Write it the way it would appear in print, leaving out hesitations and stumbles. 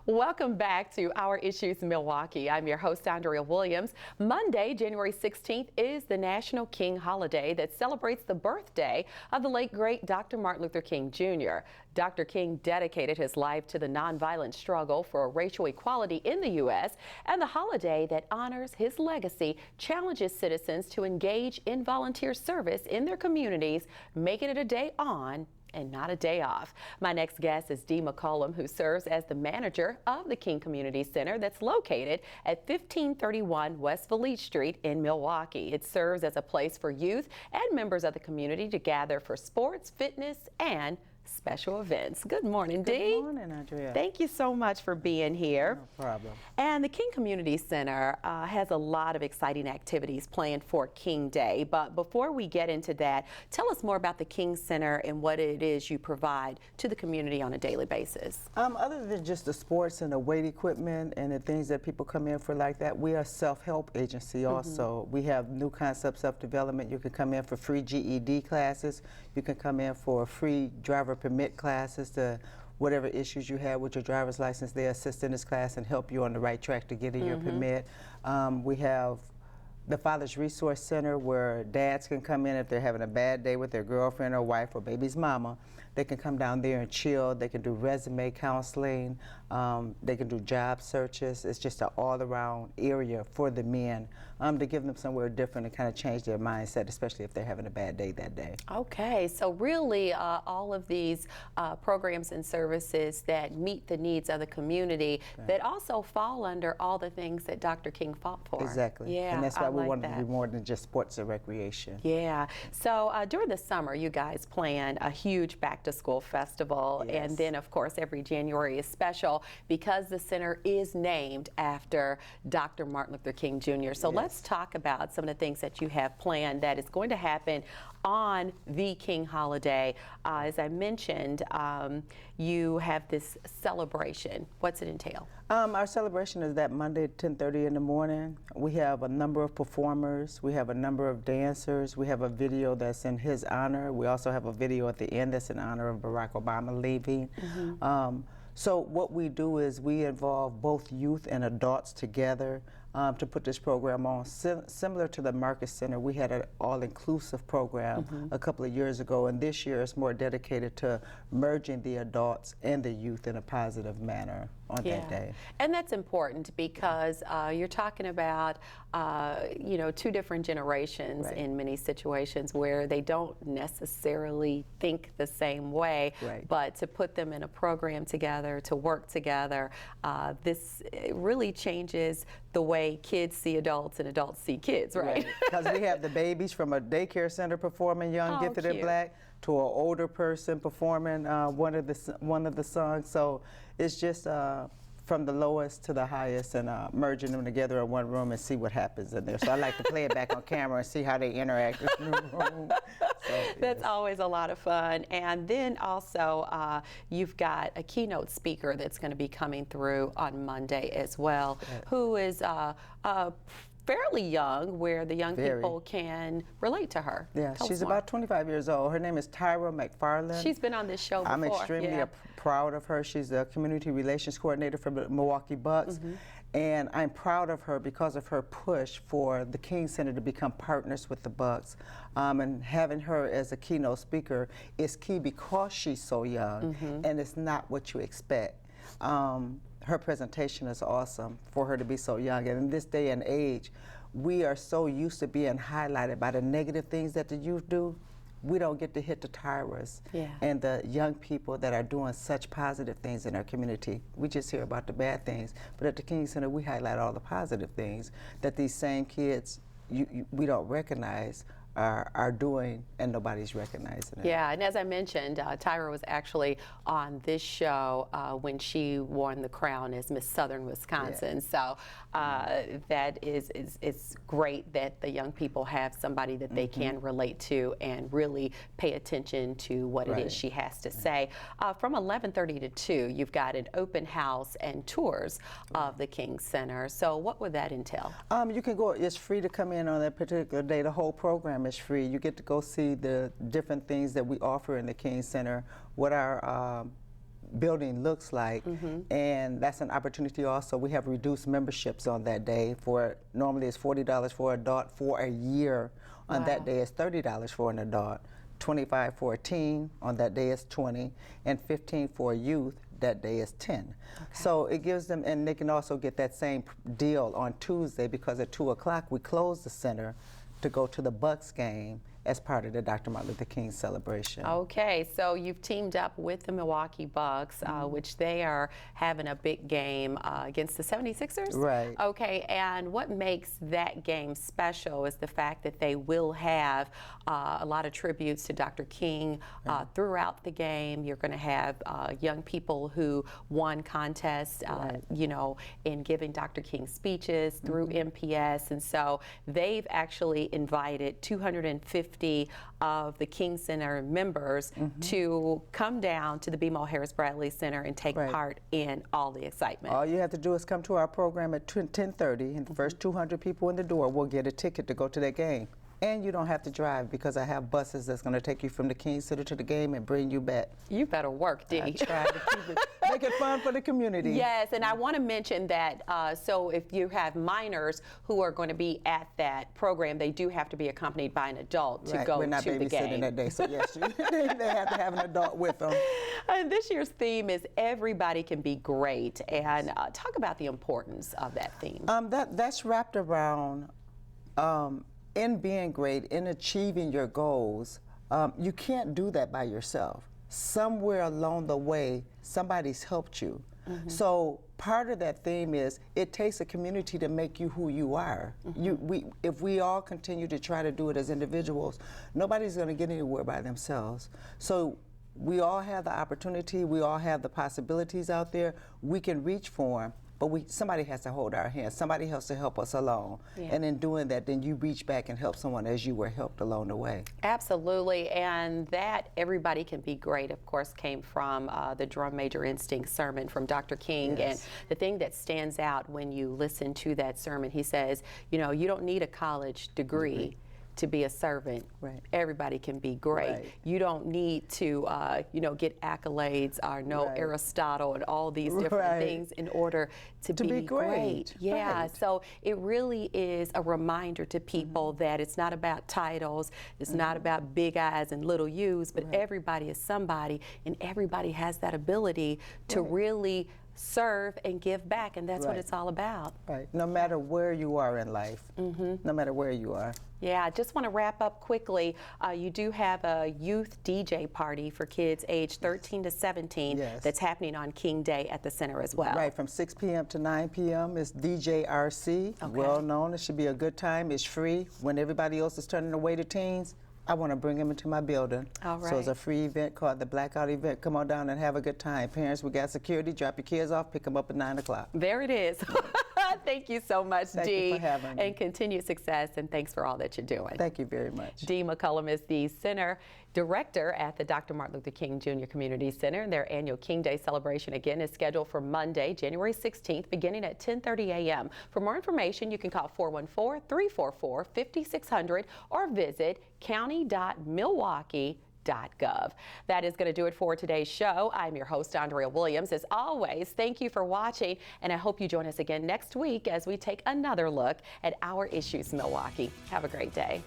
Welcome back to Our Issues Milwaukee. I'm your host, Andrea Williams. Monday, January 16th is the National King Holiday that celebrates the birthday of the late, great Dr. Martin Luther King Jr. Dr. King dedicated his life to the nonviolent struggle for racial equality in the U.S., and the holiday that honors his legacy challenges citizens to engage in volunteer service in their communities, making it a day on and not a day off. My next guest is Dee McCollum, who serves as the manager of the King Community Center that's located at 1531 West Valete Street in Milwaukee. It serves as a place for youth and members of the community to gather for sports, fitness, and special events. Good morning, Dee. Good morning, Andrea. Thank you so much for being here. No problem. And the King Community Center has a lot of exciting activities planned for King Day. But before we get into that, tell us more about the King Center and what it is you provide to the community on a daily basis. Other than just the sports and the weight equipment and the things that people come in for like that, we are a self-help agency also. We have new concept self-development. You can come in for free GED classes. You can come in for free driver permit classes to whatever issues you have with your driver's license. They assist in this class and help you on the right track to getting your permit. We have the Father's Resource Center where dads can come in if they're having a bad day with their girlfriend or wife or baby's mama. They can come down there and chill. They can do resume counseling. They can do job searches. It's just an all-around area for the men to give them somewhere different and kind of change their mindset, especially if they're having a bad day that day. Okay, so really all of these programs and services that meet the needs of the community that also fall under all the things that Dr. King fought for. Exactly. Yeah, and that's why we like wanted to be more than just sports and recreation. Yeah. So during the summer, you guys plan a huge back-to-school festival, and then, of course, every January is special because the center is named after Dr. Martin Luther King Jr. So let's talk about some of the things that you have planned that is going to happen on the King holiday. As I mentioned, you have this celebration. What's it entail? Our celebration is that Monday at 10:30 in the morning. We have a number of performers. We have a number of dancers. We have a video that's in his honor. We also have a video at the end that's in honor of Barack Obama leaving. So what we do is we involve both youth and adults together to put this program on. Similar to the Marcus Center, we had an all-inclusive program a couple of years ago, and this year it's more dedicated to merging the adults and the youth in a positive manner on that day. And that's important because you're talking about, you know, two different generations in many situations where they don't necessarily think the same way, but to put them in a program together, to work together, this really changes the way kids see adults and adults see kids, right? Because we have the babies from a daycare center performing Young, Gifted, and Black to an older person performing one of the songs. So it's just from the lowest to the highest and merging them together in one room and see what happens in there. So I like to play it back on camera and see how they interact in the room. So, that's always a lot of fun. And then also you've got a keynote speaker that's going to be coming through on Monday as well, who is fairly young, where the young people can relate to her. Yeah, she's about 25 years old. Her name is Tyra McFarland. She's been on this show before. I'm extremely proud of her. She's a community relations coordinator for the Milwaukee Bucks. And I'm proud of her because of her push for the King Center to become partners with the Bucks. And having her as a keynote speaker is key because she's so young, and it's not what you expect. Her presentation is awesome for her to be so young. And in this day and age, we are so used to being highlighted by the negative things that the youth do. We don't get to hit the Tyras and the young people that are doing such positive things in our community. We just hear about the bad things. But at the King Center, we highlight all the positive things that these same kids we don't recognize are doing, and nobody's recognizing it. Yeah, and as I mentioned, Tyra was actually on this show when she won the crown as Miss Southern Wisconsin. So that is great that the young people have somebody that they can relate to and really pay attention to what it is she has to say. From 11:30 to 2, you've got an open house and tours of the King Center. So what would that entail? You can go, it's free to come in on that particular day. The whole program is free. You get to go see the different things that we offer in the King Center, what our building looks like, and that's an opportunity also. We have reduced memberships on that day. For normally it's $40 for an adult. For a year on that day it's $30 for an adult, $25 for a teen, on that day is $20, and $15 for a youth, that day is $10. Okay. So it gives them, and they can also get that same deal on Tuesday, because at 2 o'clock we close the center to go to the Bucks game as part of the Dr. Martin Luther King celebration. Okay, so you've teamed up with the Milwaukee Bucks, which they are having a big game against the 76ers? Right. Okay, and what makes that game special is the fact that they will have a lot of tributes to Dr. King throughout the game. You're going to have young people who won contests, you know, in giving Dr. King speeches through MPS, and so they've actually invited 250 of the King Center members to come down to the BMO Harris Bradley Center and take part in all the excitement. All you have to do is come to our program at 10:30, and the first 200 people in the door will get a ticket to go to that game. And you don't have to drive, because I have buses that's going to take you from the King Center to the game and bring you back. You better work, Dee. I try to keep it, make it fun for the community. Yes, and I want to mention that, so if you have minors who are going to be at that program, they do have to be accompanied by an adult to go We're not to the game. babysitting that day, so yes, they have to have an adult with them. This year's theme is Everybody Can Be Great, and talk about the importance of that theme. That's wrapped around in being great, in achieving your goals. You can't do that by yourself. Somewhere along the way, somebody's helped you. So part of that theme is it takes a community to make you who you are. If we all continue to try to do it as individuals, nobody's going to get anywhere by themselves. So we all have the opportunity, we all have the possibilities out there. We can reach for them. But somebody has to hold our hand. Somebody has to help us along. And in doing that, then you reach back and help someone as you were helped along the way. Absolutely, and that Everybody Can Be Great, of course, came from the Drum Major Instinct sermon from Dr. King. And the thing that stands out when you listen to that sermon, he says, you know, you don't need a college degree to be a servant. Everybody can be great. You don't need to, you know, get accolades or know Aristotle and all these different things in order to be great. So it really is a reminder to people that it's not about titles, it's not about big I's and little U's, but everybody is somebody, and everybody has that ability to really serve and give back, and that's what it's all about. No matter where you are in life, no matter where you are. Yeah, I just want to wrap up quickly. You do have a youth DJ party for kids aged 13 to 17 that's happening on King Day at the center as well. Right, from 6 p.m. to 9 p.m. It's DJ RC, well known. It should be a good time. It's free. When everybody else is turning away to teens, I want to bring them into my building. So it's a free event called the Blackout event. Come on down and have a good time. Parents, we got security. Drop your kids off, pick them up at 9 o'clock. There it is. Thank you so much, Dee. Thank you for having me. And continued success, and thanks for all that you're doing. Thank you very much. Dee McCollum is the Center Director at the Dr. Martin Luther King Jr. Community Center. Their annual King Day celebration again is scheduled for Monday, January 16th, beginning at 10:30 a.m. For more information, you can call 414-344-5600 or visit county.milwaukee.gov. That is going to do it for today's show. I'm your host, Andrea Williams. As always, thank you for watching, and I hope you join us again next week as we take another look at our issues, Milwaukee. Have a great day.